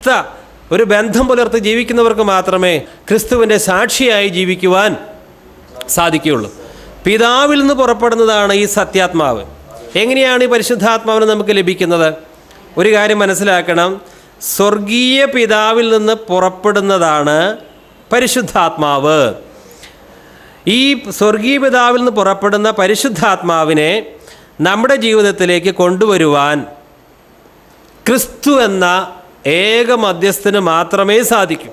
ഒരു ബന്ധം പുലർത്തി ജീവിക്കുന്നവർക്ക് മാത്രമേ ക്രിസ്തുവിൻ്റെ സാക്ഷിയായി ജീവിക്കുവാൻ സാധിക്കുകയുള്ളൂ. പിതാവിൽ നിന്ന് പുറപ്പെടുന്നതാണ് ഈ സത്യാത്മാവ്. എങ്ങനെയാണ് ഈ പരിശുദ്ധാത്മാവിനെ നമുക്ക് ലഭിക്കുന്നത്? ഒരു കാര്യം മനസ്സിലാക്കണം, സ്വർഗീയ പിതാവിൽ നിന്ന് പുറപ്പെടുന്നതാണ് പരിശുദ്ധാത്മാവ്. ഈ സ്വർഗീയ പിതാവിൽ നിന്ന് പുറപ്പെടുന്ന പരിശുദ്ധാത്മാവിനെ നമ്മുടെ ജീവിതത്തിലേക്ക് കൊണ്ടുവരുവാൻ ക്രിസ്തു എന്ന ഏക മധ്യസ്ഥന് മാത്രമേ സാധിക്കൂ.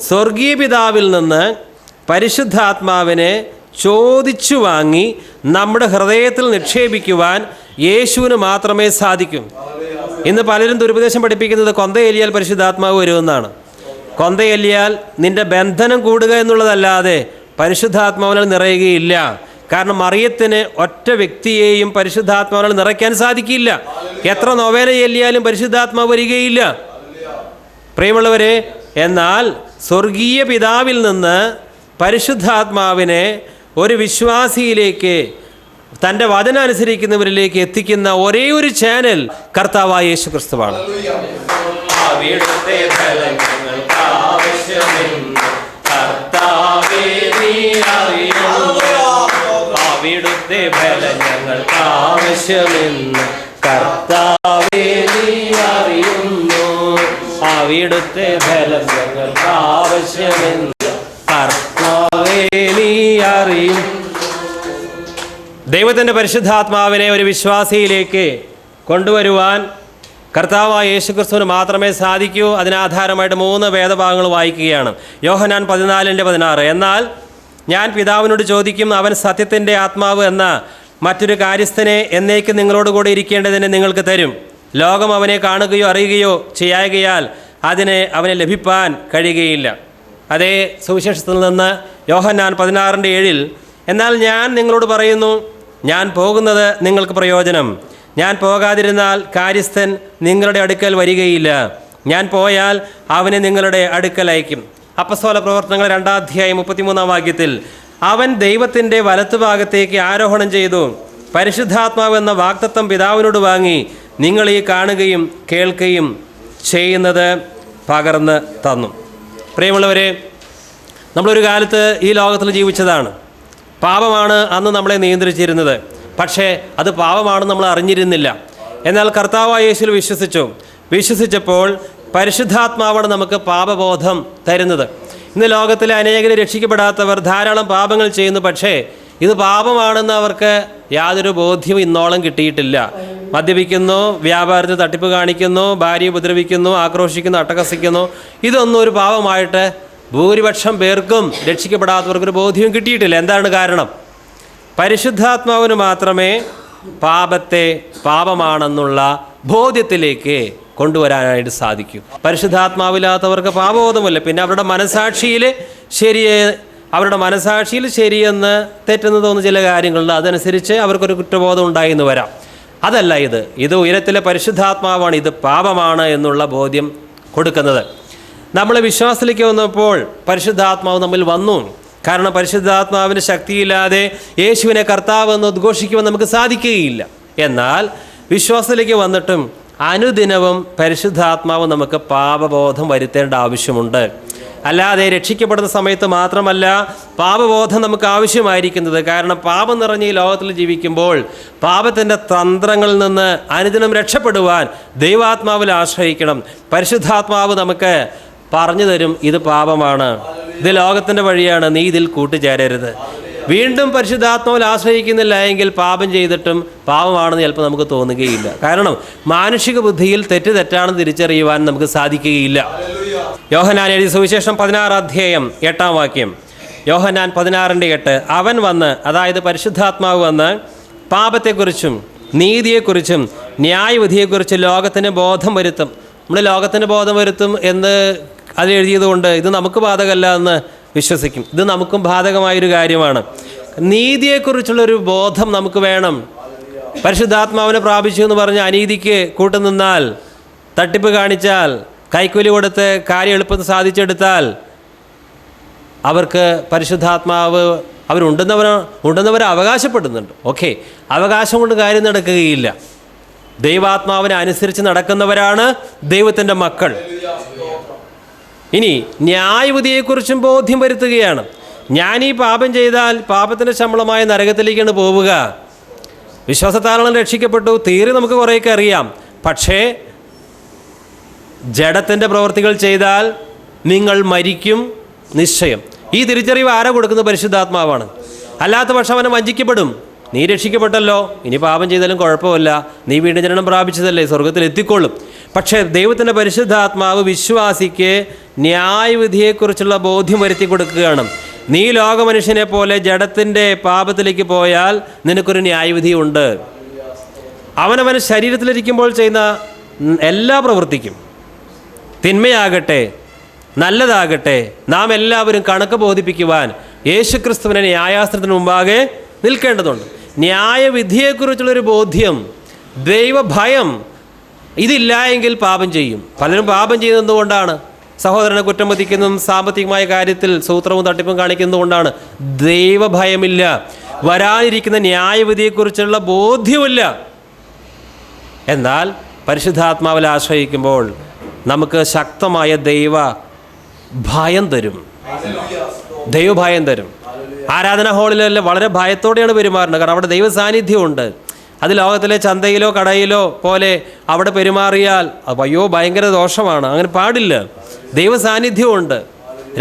സ്വർഗീയ പിതാവിൽ നിന്ന് പരിശുദ്ധാത്മാവിനെ ചോദിച്ചു വാങ്ങി നമ്മുടെ ഹൃദയത്തിൽ നിക്ഷേപിക്കുവാൻ യേശുവിന് മാത്രമേ സാധിക്കൂ. ഇന്ന് പലരും ദുരുപദേശം പഠിപ്പിക്കുന്നത് കൊന്തയെല്ലിയാൽ പരിശുദ്ധാത്മാവ് വരുമെന്നാണ്. കൊന്തയെല്ലിയാൽ നിന്റെ ബന്ധനം കൂടുക എന്നുള്ളതല്ലാതെ പരിശുദ്ധാത്മാവിനാൽ നിറയുകയില്ല. കാരണം മറിയത്തിന് ഒറ്റ വ്യക്തിയെയും പരിശുദ്ധാത്മാവിനാൽ നിറയ്ക്കാൻ സാധിക്കില്ല. എത്ര നൊവേന ചൊല്ലിയാലും പരിശുദ്ധാത്മാവ് വരികയില്ല. പ്രിയമുള്ളവരെ, എന്നാൽ സ്വർഗീയ പിതാവിൽ നിന്ന് പരിശുദ്ധാത്മാവിനെ ഒരു വിശ്വാസിയിലേക്ക്, തൻ്റെ വചനം അനുസരിക്കുന്നവരിലേക്ക് എത്തിക്കുന്ന ഒരേ ഒരു ചാനൽ കർത്താവായ യേശു ക്രിസ്തുവാണ്. അവിടുത്തെ ഫലം ഞങ്ങൾക്ക് ആവശ്യമെന്ന് കർത്താവേ നീ അറിയുന്നു. അവിടുത്തെ ഫലം ഞങ്ങൾക്ക് ആവശ്യമെന്ന് കർത്താവേ നീ അറിയും. ദൈവത്തിൻ്റെ പരിശുദ്ധാത്മാവിനെ ഒരു വിശ്വാസിയിലേക്ക് കൊണ്ടുവരുവാൻ കർത്താവായ യേശുക്രിസ്തുവിന് മാത്രമേ സാധിക്കൂ. അതിനാധാരമായിട്ട് 3 വേദഭാഗങ്ങൾ വായിക്കുകയാണ്. യോഹന്നാൻ 14:16. എന്നാൽ ഞാൻ പിതാവിനോട് ചോദിക്കും, അവൻ സത്യത്തിൻ്റെ ആത്മാവ് എന്ന മറ്റൊരു കാര്യസ്ഥനെ എന്നേക്ക് നിങ്ങളോടുകൂടി ഇരിക്കേണ്ടതിന് നിങ്ങൾക്ക് തരും. ലോകം അവനെ കാണുകയോ അറിയുകയോ ചെയ്യായകയാൽ അവനെ ലഭിപ്പാൻ കഴിയുകയില്ല. അതേ സുവിശേഷത്തിൽ നിന്ന് യോഹന്നാൻ 16:7. എന്നാൽ ഞാൻ നിങ്ങളോട് പറയുന്നു, ഞാൻ പോകുന്നത് നിങ്ങൾക്ക് പ്രയോജനം. ഞാൻ പോകാതിരുന്നാൽ കാര്യസ്ഥൻ നിങ്ങളുടെ അടുക്കൽ വരികയില്ല. ഞാൻ പോയാൽ അവനെ നിങ്ങളുടെ അടുക്കൽ അയക്കും. അപ്പസ്തോല പ്രവർത്തനങ്ങൾ 2-ാം അധ്യായം 33-ാം വാക്യത്തിൽ അവൻ ദൈവത്തിൻ്റെ വലത്തുഭാഗത്തേക്ക് ആരോഹണം ചെയ്തു. പരിശുദ്ധാത്മാവ് എന്ന വാഗ്ദത്തം പിതാവിനോട് വാങ്ങി നിങ്ങൾ ഈ കാണുകയും കേൾക്കുകയും ചെയ്യുന്നത് പകർന്ന് തന്നു. പ്രിയമുള്ളവരെ, നമ്മളൊരു കാലത്ത് ഈ ലോകത്തിൽ ജീവിച്ചതാണ്. പാപമാണ് അന്ന് നമ്മളെ നിയന്ത്രിച്ചിരുന്നത്. പക്ഷേ അത് പാപമാണെന്ന് നമ്മൾ അറിഞ്ഞിരുന്നില്ല. എന്നാൽ കർത്താവായ യേശുവിൽ വിശ്വസിച്ചപ്പോൾ പരിശുദ്ധാത്മാവാണ് നമുക്ക് പാപബോധം തരുന്നത്. ഇന്ന് ലോകത്തിലെ അനേകരെ രക്ഷിക്കപ്പെടാത്തവർ ധാരാളം പാപങ്ങൾ ചെയ്യുന്നു. പക്ഷേ ഇത് പാപമാണെന്ന് അവർക്ക് യാതൊരു ബോധ്യവും ഇന്നോളം കിട്ടിയിട്ടില്ല. മദ്യപിക്കുന്നു, വ്യാപാരത്തിൽ തട്ടിപ്പ് കാണിക്കുന്നു, ഭാര്യയെ ഉപദ്രവിക്കുന്നു, ആക്രോശിക്കുന്നു, അട്ടഹസിക്കുന്നു. ഇതൊന്നും ഒരു പാപമായിട്ട് ഭൂരിപക്ഷം പേർക്കും രക്ഷിക്കപ്പെടാത്തവർക്കൊരു ബോധ്യവും കിട്ടിയിട്ടില്ല. എന്താണ് കാരണം? പരിശുദ്ധാത്മാവിന് മാത്രമേ പാപത്തെ പാപമാണെന്നുള്ള ബോധ്യത്തിലേക്ക് കൊണ്ടുവരാനായിട്ട് സാധിക്കൂ. പരിശുദ്ധാത്മാവില്ലാത്തവർക്ക് പാപബോധമില്ല. പിന്നെ അവരുടെ മനസാക്ഷിയിൽ ശരിയെന്ന് തെറ്റെന്ന് തോന്നുന്ന ചില കാര്യങ്ങളുണ്ട്. അതനുസരിച്ച് അവർക്കൊരു കുറ്റബോധം ഉണ്ടായിന്ന് വരാം. അതല്ല ഇത് ഉയരത്തിലെ പരിശുദ്ധാത്മാവാണ് ഇത് പാപമാണ് എന്നുള്ള ബോധ്യം കൊടുക്കുന്നത്. നമ്മൾ വിശ്വാസത്തിലേക്ക് വന്നപ്പോൾ പരിശുദ്ധാത്മാവ് നമ്മിൽ വന്നു. കാരണം പരിശുദ്ധാത്മാവിൻ്റെ ശക്തിയില്ലാതെ യേശുവിനെ കർത്താവ് എന്ന് ഉദ്ഘോഷിക്കുവാൻ നമുക്ക് സാധിക്കുകയില്ല. എന്നാൽ വിശ്വാസത്തിലേക്ക് വന്നിട്ടും അനുദിനവും പരിശുദ്ധാത്മാവ് നമുക്ക് പാപബോധം വരുത്തേണ്ട ആവശ്യമുണ്ട്. അല്ലാതെ രക്ഷിക്കപ്പെടുന്ന സമയത്ത് മാത്രമല്ല പാപബോധം നമുക്ക് ആവശ്യമായിരിക്കുന്നത്. കാരണം പാപം നിറഞ്ഞ ഈ ലോകത്തിൽ ജീവിക്കുമ്പോൾ പാപത്തിൻ്റെ തന്ത്രങ്ങളിൽ നിന്ന് അനുദിനം രക്ഷപ്പെടുവാൻ ദൈവാത്മാവിൽ ആശ്രയിക്കണം. പരിശുദ്ധാത്മാവ് നമുക്ക് പറഞ്ഞു തരും, ഇത് പാപമാണ്, ഇത് ലോകത്തിൻ്റെ വഴിയാണ്, നീ ഇതിൽ കൂട്ടുചേരരുത്. വീണ്ടും പരിശുദ്ധാത്മാവിൽ ആശ്രയിക്കുന്നില്ല എങ്കിൽ പാപം ചെയ്തിട്ടും പാപമാണെന്ന് ചിലപ്പോൾ നമുക്ക് തോന്നുകയില്ല. കാരണം മാനുഷിക ബുദ്ധിയിൽ തെറ്റാണെന്ന് തിരിച്ചറിയുവാൻ നമുക്ക് സാധിക്കുകയില്ല. യോഹന്നാൻ എഴുതിയ സുവിശേഷം 16-ാം അധ്യായം 8-ാം വാക്യം. യോഹന്നാൻ 16:8. അവൻ വന്ന്, അതായത് പരിശുദ്ധാത്മാവ് വന്ന് പാപത്തെക്കുറിച്ചും നീതിയെക്കുറിച്ചും ന്യായവിധിയെക്കുറിച്ചും ലോകത്തിന് ബോധം വരുത്തും. നമ്മൾ ലോകത്തിന് ബോധം വരുത്തും എന്ന് അതിലെഴുതിയത് കൊണ്ട് ഇത് നമുക്ക് ബാധകമല്ല എന്ന് വിശ്വസിക്കും. ഇത് നമുക്കും ബാധകമായൊരു കാര്യമാണ്. നീതിയെക്കുറിച്ചുള്ളൊരു ബോധം നമുക്ക് വേണം. പരിശുദ്ധാത്മാവിനെ പ്രാപിച്ചു എന്ന് പറഞ്ഞ് അനീതിക്ക് കൂട്ടുനിന്നാൽ, തട്ടിപ്പ് കാണിച്ചാൽ, കൈക്കൂലി കൊടുത്ത് കാര്യം എളുപ്പത്തിൽ സാധിച്ചെടുത്താൽ അവർക്ക് പരിശുദ്ധാത്മാവ് ഉണ്ടെന്നവർ അവകാശപ്പെടുന്നുണ്ട്. ഓക്കെ, അവകാശം കൊണ്ട് കാര്യം നടക്കുകയില്ല. ദൈവാത്മാവിനെ അനുസരിച്ച് നടക്കുന്നവരാണ് ദൈവത്തിൻ്റെ മക്കൾ. ഇനി ന്യായവിധിയെക്കുറിച്ചും ബോധ്യം വരുത്തുകയാണ്. ഞാൻ ഈ പാപം ചെയ്താൽ പാപത്തിൻ്റെ ശമ്പളമായ നരകത്തിലേക്കാണ് പോവുക. വിശ്വാസത്താലാണ് രക്ഷിക്കപ്പെട്ടു, തീരെ നമുക്ക് കുറേയൊക്കെ അറിയാം. പക്ഷേ ജഡത്തിൻ്റെ പ്രവൃത്തികൾ ചെയ്താൽ നിങ്ങൾ മരിക്കും നിശ്ചയം. ഈ തിരിച്ചറിവ് ആരാ കൊടുക്കുന്നത്? പരിശുദ്ധാത്മാവാണ്. അല്ലാത്ത പക്ഷം അവനെ വഞ്ചിക്കപ്പെടും. നീ രക്ഷിക്കപ്പെട്ടല്ലോ, ഇനി പാപം ചെയ്താലും കുഴപ്പമില്ല, നീ വീണ്ടും ജനനം പ്രാപിച്ചതല്ലേ, സ്വർഗത്തിൽ എത്തിക്കൊള്ളും. പക്ഷേ ദൈവത്തിൻ്റെ പരിശുദ്ധാത്മാവ് വിശ്വാസിക്ക് ന്യായവിധിയെക്കുറിച്ചുള്ള ബോധ്യം വരുത്തി കൊടുക്കുകയാണ്. നീ ലോകമനുഷ്യനെ പോലെ ജഡത്തിൻ്റെ പാപത്തിലേക്ക് പോയാൽ നിനക്കൊരു ന്യായവിധിയുണ്ട്. അവനവൻ ശരീരത്തിലിരിക്കുമ്പോൾ ചെയ്യുന്ന എല്ലാ പ്രവൃത്തിക്കും, തിന്മയാകട്ടെ നല്ലതാകട്ടെ, നാം എല്ലാവരും കണക്ക് ബോധിപ്പിക്കുവാൻ യേശുക്രിസ്തുവിനെ ന്യായാസനത്തിന് മുമ്പാകെ നിൽക്കേണ്ടതുണ്ട്. ന്യായവിധിയെക്കുറിച്ചുള്ളൊരു ബോധ്യം, ദൈവഭയം, ഇതില്ല എങ്കിൽ പാപം ചെയ്യും. പലരും പാപം ചെയ്യുന്നത് എന്തുകൊണ്ടാണ്? സഹോദരനെ കുറ്റം വധിക്കുന്നതും സാമ്പത്തികമായ കാര്യത്തിൽ സൂത്രവും തട്ടിപ്പും കാണിക്കുന്നത് കൊണ്ടാണ്. ദൈവഭയമില്ല, വരാനിരിക്കുന്ന ന്യായവിധിയെക്കുറിച്ചുള്ള ബോധ്യമില്ല. എന്നാൽ പരിശുദ്ധാത്മാവിൽ ആശ്രയിക്കുമ്പോൾ നമുക്ക് ശക്തമായ ദൈവഭയം തരും, ദൈവഭയം തരും. ആരാധനാ ഹാളിലല്ല വളരെ ഭയത്തോടെയാണ് പെരുമാറുന്നത്. കാരണം അവിടെ ദൈവ സാന്നിധ്യമുണ്ട്. അത് ലോകത്തിലെ ചന്തയിലോ കടയിലോ പോലെ അവിടെ പെരുമാറിയാൽ അയ്യോ ഭയങ്കര ദോഷമാണ്. അങ്ങനെ പാടില്ല. ദൈവ സാന്നിധ്യമുണ്ട്.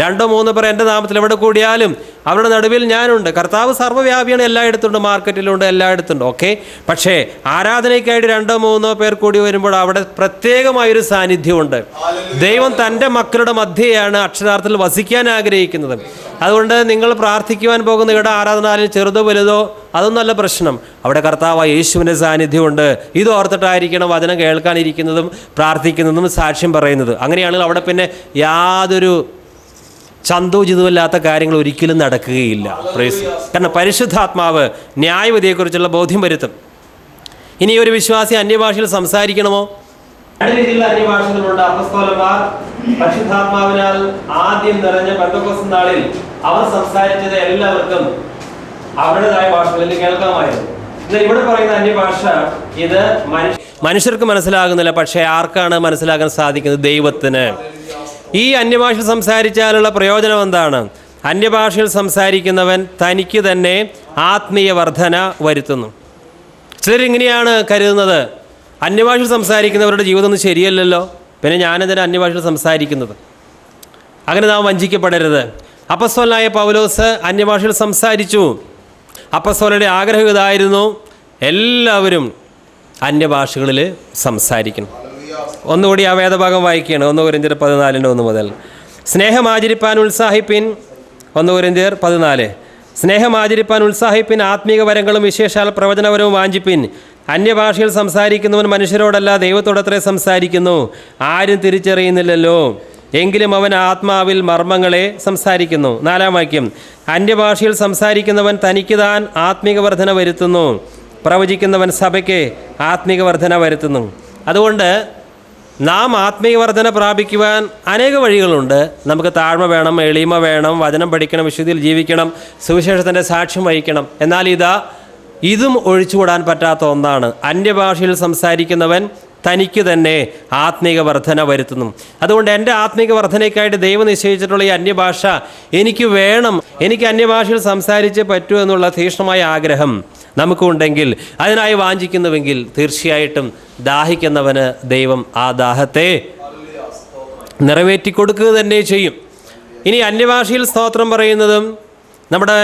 2-3 പേർ എൻ്റെ നാമത്തിൽ എവിടെ കൂടിയാലും അവരുടെ നടുവിൽ ഞാനുണ്ട്. കർത്താവ് സർവ്വവ്യാപിയാണ്, എല്ലായിടത്തുണ്ട്, മാർക്കറ്റിലുണ്ട്, എല്ലായിടത്തുണ്ട്. ഓക്കെ, പക്ഷേ ആരാധനയ്ക്കായിട്ട് 2-3 പേർ കൂടി വരുമ്പോൾ അവിടെ പ്രത്യേകമായൊരു സാന്നിധ്യമുണ്ട്. ദൈവം തൻ്റെ മക്കളുടെ മധ്യയാണ് അക്ഷരാർത്ഥത്തിൽ വസിക്കാൻ ആഗ്രഹിക്കുന്നത്. അതുകൊണ്ട് നിങ്ങൾ പ്രാർത്ഥിക്കുവാൻ പോകുന്ന ഇവിടെ ആരാധനാലയം ചെറുതോ വലുതോ അതൊന്നല്ല പ്രശ്നം. അവിടെ കർത്താവ് യേശുവിൻ്റെ സാന്നിധ്യമുണ്ട്. ഇത് ഓർത്തിട്ടായിരിക്കണം വചനം കേൾക്കാനിരിക്കുന്നതും പ്രാർത്ഥിക്കുന്നതും സാക്ഷ്യം പറയുന്നത്. അങ്ങനെയാണെങ്കിൽ അവിടെ പിന്നെ യാതൊരു ചന്തോചിതമല്ലാത്ത കാര്യങ്ങൾ ഒരിക്കലും നടക്കുകയില്ല. കാരണം പരിശുദ്ധാത്മാവ് ന്യായവിധിയെക്കുറിച്ചുള്ള ബോധ്യം വരുത്തും. ഇനി ഒരു വിശ്വാസി അന്യഭാഷയിൽ സംസാരിക്കണമോ? 2 രീതിയിലുള്ള അന്യഭാഷകളുണ്ട്. അപ്പസ്തോലന്മാർ പരിശുദ്ധാത്മാവിനാൽ ആദ്യം നിറഞ്ഞ പെന്തക്കോസ്ത് നാളിൽ അവർ സംസാരിച്ചത് എല്ലാവർക്കും അവരുടേതായ ഭാഷകളിൽ കേൾക്കാമായിരുന്നു. എന്നാൽ ഇവിടെ പറയുന്ന അന്യഭാഷ ഇത് മനുഷ്യർക്ക് മനസ്സിലാകുന്നില്ല. പക്ഷേ ആർക്കാണ് മനസ്സിലാക്കാൻ സാധിക്കുന്നത്? ദൈവത്തിന്. ഈ അന്യഭാഷയിൽ സംസാരിച്ചാലുള്ള പ്രയോജനം എന്താണ്? അന്യഭാഷയിൽ സംസാരിക്കുന്നവൻ തനിക്ക് തന്നെ ആത്മീയ വർധന വരുത്തുന്നു. ചിലരിങ്ങനെയാണ് കരുതുന്നത്, അന്യഭാഷയിൽ സംസാരിക്കുന്നവരുടെ ജീവിതമൊന്നും ശരിയല്ലല്ലോ, പിന്നെ ഞാനെന്തിനാ അന്യഭാഷയിൽ സംസാരിക്കുന്നത്? അങ്ങനെ നാം വഞ്ചിക്കപ്പെടരുത്. അപ്പസ്തോലനായ പൗലോസ് അന്യഭാഷയിൽ സംസാരിച്ചു. അപ്പസ്തോലന്റെ ആഗ്രഹം ഇതായിരുന്നു, എല്ലാവരും അന്യഭാഷകളിൽ സംസാരിക്കണം. ഒന്നുകൂടി ആ വേദഭാഗം വായിക്കുകയാണ്. 1 കൊരിന്ത്യർ 14:1 മുതൽ. സ്നേഹമാചരിപ്പാൻ ഉത്സാഹിപ്പിൻ. 1 കൊരിന്ത്യർ 14. സ്നേഹമാചരിപ്പാൻ ഉത്സാഹിപ്പിൻ, ആത്മീക വരങ്ങളും വിശേഷാൽ പ്രവചനപരവും വാഞ്ചിപ്പിൻ. അന്യഭാഷയിൽ സംസാരിക്കുന്നവൻ മനുഷ്യരോടല്ല ദൈവത്തോടത്രേ സംസാരിക്കുന്നു, ആരും തിരിച്ചറിയുന്നില്ലല്ലോ, എങ്കിലും അവൻ ആത്മാവിൽ മർമ്മങ്ങളെ സംസാരിക്കുന്നു. 4-ാം വാക്യം. അന്യഭാഷയിൽ സംസാരിക്കുന്നവൻ തനിക്ക് താൻ ആത്മീക വർധന വരുത്തുന്നു, പ്രവചിക്കുന്നവൻ സഭയ്ക്ക് ആത്മീക വർധന വരുത്തുന്നു. അതുകൊണ്ട് നാം ആത്മീയ വർധന പ്രാപിക്കുവാൻ അനേക വഴികളുണ്ട്. നമുക്ക് താഴ്മ വേണം, എളിമ വേണം, വചനം പഠിക്കണം, വിശുദ്ധിയിൽ ജീവിക്കണം, സുവിശേഷത്തിൻ്റെ സാക്ഷ്യം വഹിക്കണം. എന്നാൽ ഇതും ഒഴിച്ചുകൂടാൻ പറ്റാത്ത ഒന്നാണ്. അന്യഭാഷയിൽ സംസാരിക്കുന്നവൻ തനിക്ക് തന്നെ ആത്മീക വർധന വരുത്തുന്നു. അതുകൊണ്ട് എൻ്റെ ആത്മീക വർധനയ്ക്കായിട്ട് ദൈവം നിശ്ചയിച്ചിട്ടുള്ള ഈ അന്യഭാഷ എനിക്ക് വേണം, എനിക്ക് അന്യഭാഷയിൽ സംസാരിച്ചേ പറ്റൂ എന്നുള്ള തീക്ഷ്ണമായ ആഗ്രഹം നമുക്കുണ്ടെങ്കിൽ, അതിനായി വാഞ്ചിക്കുന്നുവെങ്കിൽ തീർച്ചയായിട്ടും ദാഹിക്കുന്നവന് ദൈവം ആ ദാഹത്തെ നിറവേറ്റിക്കൊടുക്കുക തന്നെ ചെയ്യും. ഇനി അന്യഭാഷയിൽ സ്തോത്രം പറയുന്നതും നമ്മുടെ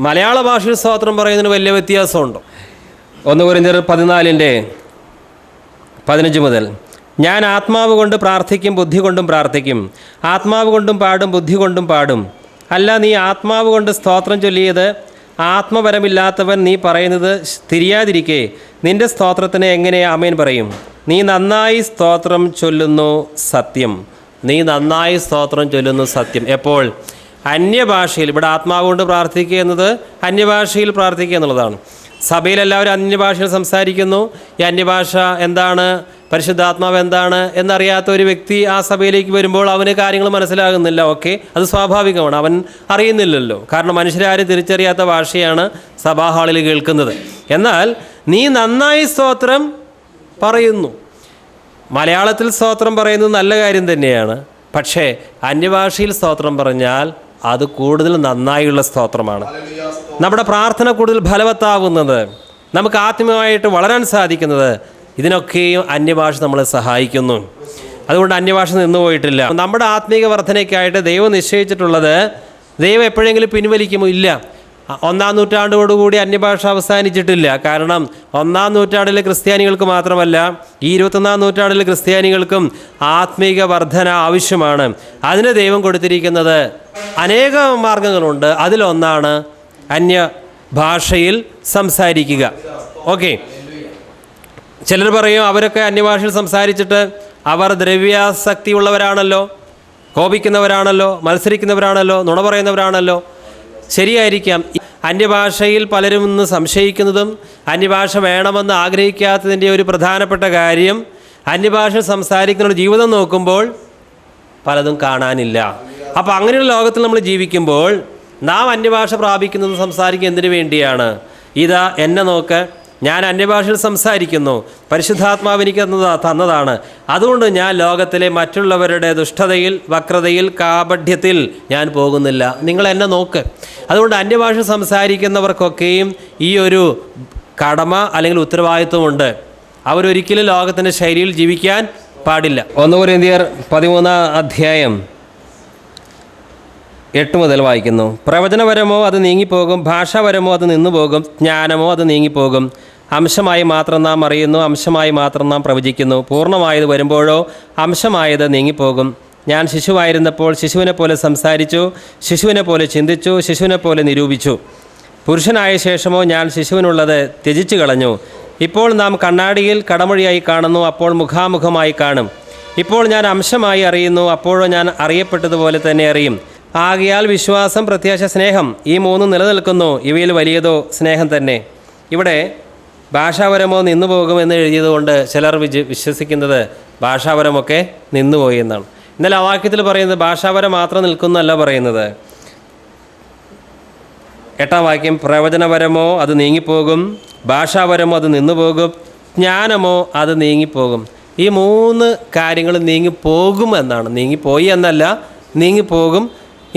മലയാള ഭാഷയിൽ സ്തോത്രം പറയുന്നതിന് വലിയ വ്യത്യാസമുണ്ടോ? 1 കൊരിന്ത്യർ 14:15 മുതൽ. ഞാൻ ആത്മാവ് കൊണ്ട് പ്രാർത്ഥിക്കും, ബുദ്ധി കൊണ്ടും പ്രാർത്ഥിക്കും, ആത്മാവ് കൊണ്ടും പാടും, ബുദ്ധി കൊണ്ടും പാടും. അല്ല, നീ ആത്മാവ് കൊണ്ട് സ്തോത്രം ചൊല്ലിയത് ആത്മപരമില്ലാത്തവൻ നീ പറയുന്നത് തിരിയാതിരിക്കെ നിന്റെ സ്തോത്രത്തിന് എങ്ങനെ ആമേൻ പറയും? നീ നന്നായി സ്തോത്രം ചൊല്ലുന്നു സത്യം. നീ നന്നായി സ്തോത്രം ചൊല്ലുന്നു സത്യം. എപ്പോൾ? അന്യഭാഷയിൽ. ഇവിടെ ആത്മാവ് കൊണ്ട് പ്രാർത്ഥിക്കുക എന്നത് അന്യഭാഷയിൽ പ്രാർത്ഥിക്കുക എന്നുള്ളതാണ്. സഭയിലെല്ലാവരും അന്യഭാഷയിൽ സംസാരിക്കുന്നു. ഈ അന്യഭാഷ എന്താണ്, പരിശുദ്ധാത്മാവ് എന്താണ് എന്നറിയാത്ത ഒരു വ്യക്തി ആ സഭയിലേക്ക് വരുമ്പോൾ അവന് കാര്യങ്ങൾ മനസ്സിലാകുന്നില്ല. ഓക്കെ, അത് സ്വാഭാവികമാണ്. അവൻ അറിയുന്നില്ലല്ലോ. കാരണം മനുഷ്യരാരും തിരിച്ചറിയാത്ത ഭാഷയാണ് സഭാ ഹാളിൽ കേൾക്കുന്നത്. എന്നാൽ നീ നന്നായി സ്തോത്രം പറയുന്നു. മലയാളത്തിൽ സ്തോത്രം പറയുന്നത് നല്ല കാര്യം തന്നെയാണ്. പക്ഷേ അന്യഭാഷയിൽ സ്തോത്രം പറഞ്ഞാൽ അത് കൂടുതൽ നന്നായുള്ള സ്തോത്രമാണ്. നമ്മുടെ പ്രാർത്ഥന കൂടുതൽ ഫലവത്താവുന്നത്, നമുക്ക് ആത്മീയമായിട്ട് വളരാൻ സാധിക്കുന്നത്, ഇതിനൊക്കെയും അന്യഭാഷ നമ്മളെ സഹായിക്കുന്നു. അതുകൊണ്ട് അന്യഭാഷ നിന്നുപോയിട്ടില്ല. നമ്മുടെ ആത്മീക വർധനയ്ക്കായിട്ട് ദൈവം നിശ്ചയിച്ചിട്ടുള്ളത് ദൈവം എപ്പോഴെങ്കിലും പിൻവലിക്കുമോ? ഇല്ല. 1-ാം നൂറ്റാണ്ടോടുകൂടി അന്യഭാഷ അവസാനിച്ചിട്ടില്ല. കാരണം 1-ാം നൂറ്റാണ്ടിലെ ക്രിസ്ത്യാനികൾക്ക് മാത്രമല്ല, ഈ 21-ാം നൂറ്റാണ്ടിലെ ക്രിസ്ത്യാനികൾക്കും ആത്മീക വർധന ആവശ്യമാണ്. അതിന് ദൈവം കൊടുത്തിരിക്കുന്നത് അനേക മാർഗങ്ങളുണ്ട്. അതിലൊന്നാണ് അന്യഭാഷയിൽ സംസാരിക്കുക. ഓക്കെ, ചിലർ പറയും അവരൊക്കെ അന്യഭാഷയിൽ സംസാരിച്ചിട്ട് അവർ ദ്രവ്യാസക്തി ഉള്ളവരാണല്ലോ, കോപിക്കുന്നവരാണല്ലോ, മത്സരിക്കുന്നവരാണല്ലോ, നുണ പറയുന്നവരാണല്ലോ. ശരിയായിരിക്കാം. അന്യഭാഷയിൽ പലരും ഇന്ന് സംശയിക്കുന്നതും അന്യഭാഷ വേണമെന്ന് ആഗ്രഹിക്കാത്തതിൻ്റെ ഒരു പ്രധാനപ്പെട്ട കാര്യം, അന്യഭാഷ സംസാരിക്കുന്നവരുടെ ജീവിതം നോക്കുമ്പോൾ പലതും കാണാനില്ല. അപ്പോൾ അങ്ങനെയുള്ള ലോകത്തിൽ നമ്മൾ ജീവിക്കുമ്പോൾ നാം അന്യഭാഷ പ്രാപിക്കുന്നതും സംസാരിക്കുക എന്തിനു വേണ്ടിയാണ്? ഇതാ എന്നെ നോക്ക്, ഞാൻ അന്യഭാഷയിൽ സംസാരിക്കുന്നു, പരിശുദ്ധാത്മാവ് എനിക്ക് തന്നതാണ്. അതുകൊണ്ട് ഞാൻ ലോകത്തിലെ മറ്റുള്ളവരുടെ ദുഷ്ടതയിൽ, വക്രതയിൽ, കാപഢ്യത്തിൽ ഞാൻ പോകുന്നില്ല. നിങ്ങൾ എന്നെ നോക്ക്. അതുകൊണ്ട് അന്യഭാഷ സംസാരിക്കുന്നവർക്കൊക്കെയും ഈ ഒരു കടമ അല്ലെങ്കിൽ ഉത്തരവാദിത്വമുണ്ട്. അവരൊരിക്കലും ലോകത്തിൻ്റെ ശൈലിയിൽ ജീവിക്കാൻ പാടില്ല. 1 കൊരിന്ത്യർ 13-ാം അധ്യായം 8 മുതൽ വായിക്കുന്നു. പ്രവചനപരമോ അത് നീങ്ങിപ്പോകും, ഭാഷാപരമോ അത് നിന്നുപോകും, ജ്ഞാനമോ അത് നീങ്ങിപ്പോകും. അംശമായി മാത്രം നാം അറിയുന്നു, അംശമായി മാത്രം നാം പ്രവചിക്കുന്നു. പൂർണ്ണമായത് വരുമ്പോഴോ അംശമായത് നീങ്ങിപ്പോകും. ഞാൻ ശിശുവായിരുന്നപ്പോൾ ശിശുവിനെ പോലെ സംസാരിച്ചു, ശിശുവിനെ പോലെ ചിന്തിച്ചു, ശിശുവിനെ പോലെ നിരൂപിച്ചു. പുരുഷനായ ശേഷമോ ഞാൻ ശിശുവിനുള്ളത് ത്യജിച്ചു കളഞ്ഞു. ഇപ്പോൾ നാം കണ്ണാടിയിൽ കടമൊഴിയായി കാണുന്നു, അപ്പോൾ മുഖാമുഖമായി കാണും. ഇപ്പോൾ ഞാൻ അംശമായി അറിയുന്നു, അപ്പോഴോ ഞാൻ അറിയപ്പെട്ടതുപോലെ തന്നെ അറിയും. ആകയാൽ വിശ്വാസം, പ്രത്യാശ, സ്നേഹം, ഈ മൂന്നും നിലനിൽക്കുന്നു. ഇവയിൽ വലിയതോ സ്നേഹം തന്നെ. ഇവിടെ ഭാഷാപരമോ നിന്നുപോകുമെന്ന് എഴുതിയതുകൊണ്ട് ചിലർ വിശ്വസിക്കുന്നത് ഭാഷാപരമൊക്കെ നിന്നുപോയി എന്നാണ്. എന്നാൽ ആ വാക്യത്തിൽ പറയുന്നത് ഭാഷാപരം മാത്രം നിൽക്കുന്നല്ല പറയുന്നത്. 8-ാം വാക്യം, പ്രവചനപരമോ അത് നീങ്ങിപ്പോകും, ഭാഷാപരമോ അത് നിന്നുപോകും, ജ്ഞാനമോ അത് നീങ്ങിപ്പോകും. ഈ 3 കാര്യങ്ങൾ നീങ്ങിപ്പോകും എന്നാണ്. നീങ്ങിപ്പോയി എന്നല്ല, നീങ്ങിപ്പോകും.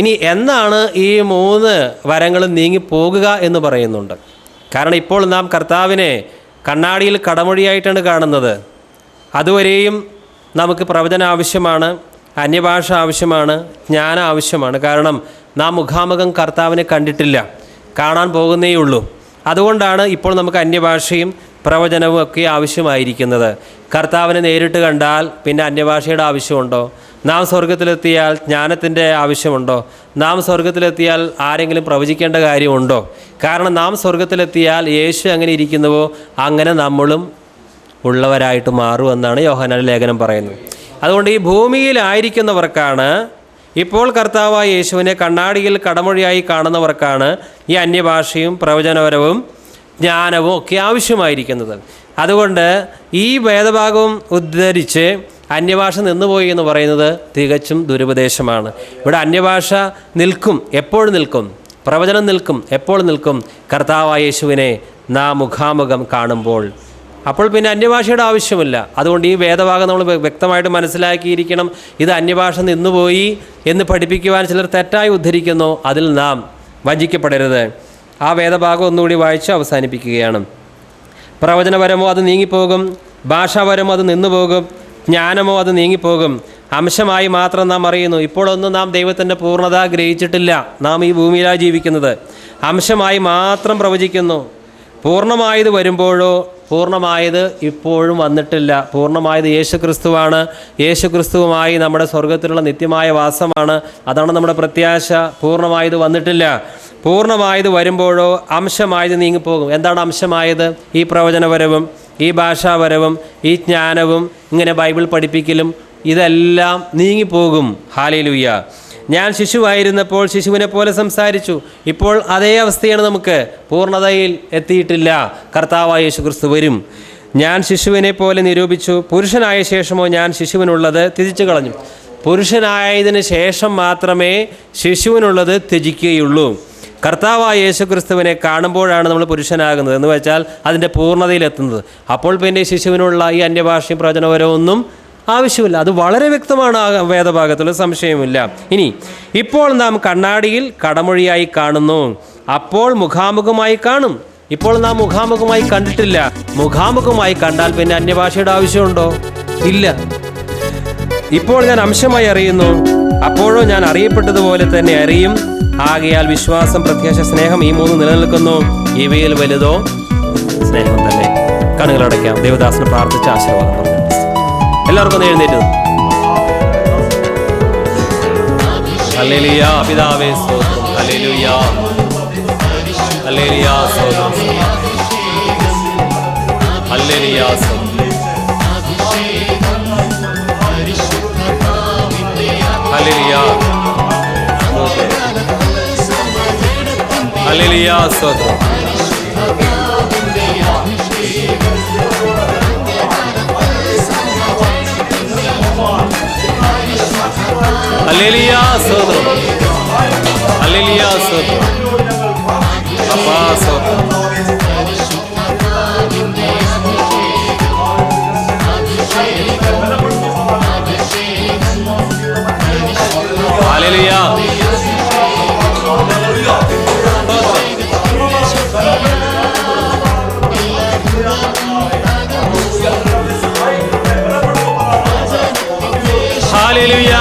ഇനി എന്നാണ് ഈ 3 വരങ്ങളും നീങ്ങിപ്പോകുക എന്ന് പറയുന്നുണ്ട്. കാരണം ഇപ്പോൾ നാം കർത്താവിനെ കണ്ണാടിയിൽ കടമൊഴിയായിട്ടാണ് കാണുന്നത്. അതുവരെയും നമുക്ക് പ്രവചനം ആവശ്യമാണ്, അന്യഭാഷ ആവശ്യമാണ്, ജ്ഞാനം ആവശ്യമാണ്. കാരണം നാം മുഖാമുഖം കർത്താവിനെ കണ്ടിട്ടില്ല, കാണാൻ പോകുന്നേയുള്ളൂ. അതുകൊണ്ടാണ് ഇപ്പോൾ നമുക്ക് അന്യഭാഷയും പ്രവചനവും ഒക്കെ ആവശ്യമായിരിക്കുന്നത്. കർത്താവിനെ നേരിട്ട് കണ്ടാൽ പിന്നെ അന്യഭാഷയുടെ ആവശ്യമുണ്ടോ? നാം സ്വർഗത്തിലെത്തിയാൽ ജ്ഞാനത്തിൻ്റെ ആവശ്യമുണ്ടോ? നാം സ്വർഗത്തിലെത്തിയാൽ ആരെങ്കിലും പ്രവചിക്കേണ്ട കാര്യമുണ്ടോ? കാരണം നാം സ്വർഗത്തിലെത്തിയാൽ യേശു എങ്ങനെ ഇരിക്കുന്നുവോ അങ്ങനെ നമ്മളും ഉള്ളവരായിട്ട് മാറുമെന്നാണ് യോഹന്നാന്റെ ലേഖനം പറയുന്നത്. അതുകൊണ്ട് ഈ ഭൂമിയിലായിരിക്കുന്നവർക്കാണ്, ഇപ്പോൾ കർത്താവായ യേശുവിനെ കണ്ണാടിയിൽ കടമൊഴിയായി കാണുന്നവർക്കാണ് ഈ അന്യഭാഷയും പ്രവചനപരവും ജ്ഞാനവും ഒക്കെ ആവശ്യമായിരിക്കുന്നത്. അതുകൊണ്ട് ഈ വേദഭാഗവും ഉദ്ധരിച്ച് അന്യഭാഷ നിന്നുപോയി എന്ന് പറയുന്നത് തികച്ചും ദുരുപദേശമാണ്. ഇവിടെ അന്യഭാഷ നിൽക്കും, എപ്പോഴും നിൽക്കും. പ്രവചനം നിൽക്കും, എപ്പോൾ നിൽക്കും? കർത്താവായ യേശുവിനെ നാം മുഖാമുഖം കാണുമ്പോൾ. അപ്പോൾ പിന്നെ അന്യഭാഷയുടെ ആവശ്യമില്ല. അതുകൊണ്ട് ഈ വേദഭാഗം നമ്മൾ വ്യക്തമായിട്ട് മനസ്സിലാക്കിയിരിക്കണം. ഇത് അന്യഭാഷ നിന്നുപോയി എന്ന് പഠിപ്പിക്കുവാൻ ചിലർ തെറ്റായി ഉദ്ധരിക്കുന്നു. അതിൽ നാം വഞ്ചിക്കപ്പെടരുത്. ആ വേദഭാഗം ഒന്നുകൂടി വായിച്ച് അവസാനിപ്പിക്കുകയാണ്. പ്രവചനപരമോ അത് നീങ്ങിപ്പോകും, ഭാഷാപരമോ അത് നിന്നുപോകും, ജ്ഞാനമോ അത് നീങ്ങിപ്പോകും. അംശമായി മാത്രം നാം അറിയുന്നു. ഇപ്പോഴൊന്നും നാം ദൈവത്തിൻ്റെ പൂർണ്ണത ഗ്രഹിച്ചിട്ടില്ല. നാം ഈ ഭൂമിയിലാണ് ജീവിക്കുന്നത്. അംശമായി മാത്രം പ്രവചിക്കുന്നു. പൂർണ്ണമായത് വരുമ്പോഴോ, പൂർണ്ണമായത് ഇപ്പോഴും വന്നിട്ടില്ല. പൂർണ്ണമായത് യേശുക്രിസ്തുവാണ്. യേശുക്രിസ്തുവുമായി നമ്മുടെ സ്വർഗത്തിലുള്ള നിത്യമായ വാസമാണ്. അതാണ് നമ്മുടെ പ്രത്യാശ. പൂർണ്ണമായത് വന്നിട്ടില്ല. പൂർണ്ണമായത് വരുമ്പോഴോ അംശമായത് നീങ്ങിപ്പോകും. എന്താണ് അംശമായത്? ഈ പ്രവചനപരവും ഈ ഭാഷാപരവും ഈ ജ്ഞാനവും ഇങ്ങനെ ബൈബിൾ പഠിപ്പിക്കലും ഇതെല്ലാം നീങ്ങിപ്പോകും. ഹല്ലേലൂയ. ഞാൻ ശിശുവായിരുന്നപ്പോൾ ശിശുവിനെ പോലെ സംസാരിച്ചു. ഇപ്പോൾ അതേ അവസ്ഥയാണ് നമുക്ക്. പൂർണ്ണതയിൽ എത്തിയിട്ടില്ല. കർത്താവായ യേശുക്രിസ്തു വരും. ഞാൻ ശിശുവിനെ പോലെ നിരൂപിച്ചു. പുരുഷനായ ശേഷമോ ഞാൻ ശിശുവിനുള്ളത് ത്യജിച്ചു കളഞ്ഞു. പുരുഷനായതിന് ശേഷം മാത്രമേ ശിശുവിനുള്ളത് ത്യജിക്കുകയുള്ളൂ. കർത്താവായ യേശുക്രിസ്തുവിനെ കാണുമ്പോഴാണ് നമ്മൾ പുരുഷനാകുന്നത്. എന്ന് വെച്ചാൽ അതിൻ്റെ പൂർണ്ണതയിലെത്തുന്നത്. അപ്പോൾ പിന്നെ ശിശുവിനുള്ള ഈ അന്യഭാഷയും പ്രവചനപരവും ഒന്നും ആവശ്യമില്ല. അത് വളരെ വ്യക്തമാണ് ആ വേദഭാഗത്തിൽ, സംശയമില്ല. ഇനി, ഇപ്പോൾ നാം കണ്ണാടിയിൽ കടമൊഴിയായി കാണുന്നു, അപ്പോൾ മുഖാമുഖമായി കാണും. ഇപ്പോൾ നാം മുഖാമുഖമായി കണ്ടിട്ടില്ല. മുഖാമുഖമായി കണ്ടാൽ പിന്നെ അന്യഭാഷയുടെ ആവശ്യമുണ്ടോ? ഇല്ല. ഇപ്പോൾ ഞാൻ അംശമായി അറിയുന്നു, അപ്പോഴോ ഞാൻ അറിയപ്പെട്ടതുപോലെ തന്നെ അറിയും. ആകയാൽ വിശ്വാസം, പ്രത്യാശ, സ്നേഹം, ഈ മൂന്ന് നിലനിൽക്കുന്നു. ഇവയിൽ വലുതോ സ്നേഹം തന്നെ. കണ്ണുകളടയ്ക്കാം. ദേവദാസന് പ്രാർത്ഥിച്ച ആശീർവാദം പറഞ്ഞു. എല്ലാവർക്കും ഒന്ന് എഴുന്നേറ്റ്. ഹല്ലേലൂയ. പിതാവേ സ്തോത്രം. ഹല്ലേലൂയ. ഹല്ലേലൂയ സ്തോത്രം. ഹല്ലേലൂയ സ്തോത്രം. ഹല്ലേലൂയ. ഹല്ലേലൂയ സ്തോത്രം. ഹല്ലേലൂയ സ്തോത്രം. ഹല്ലേലൂയ സ്തോത്രം. അപ്പാ സ്തോത്രം. ഹല്ലേലൂയ. ഹല്ലേലൂയ.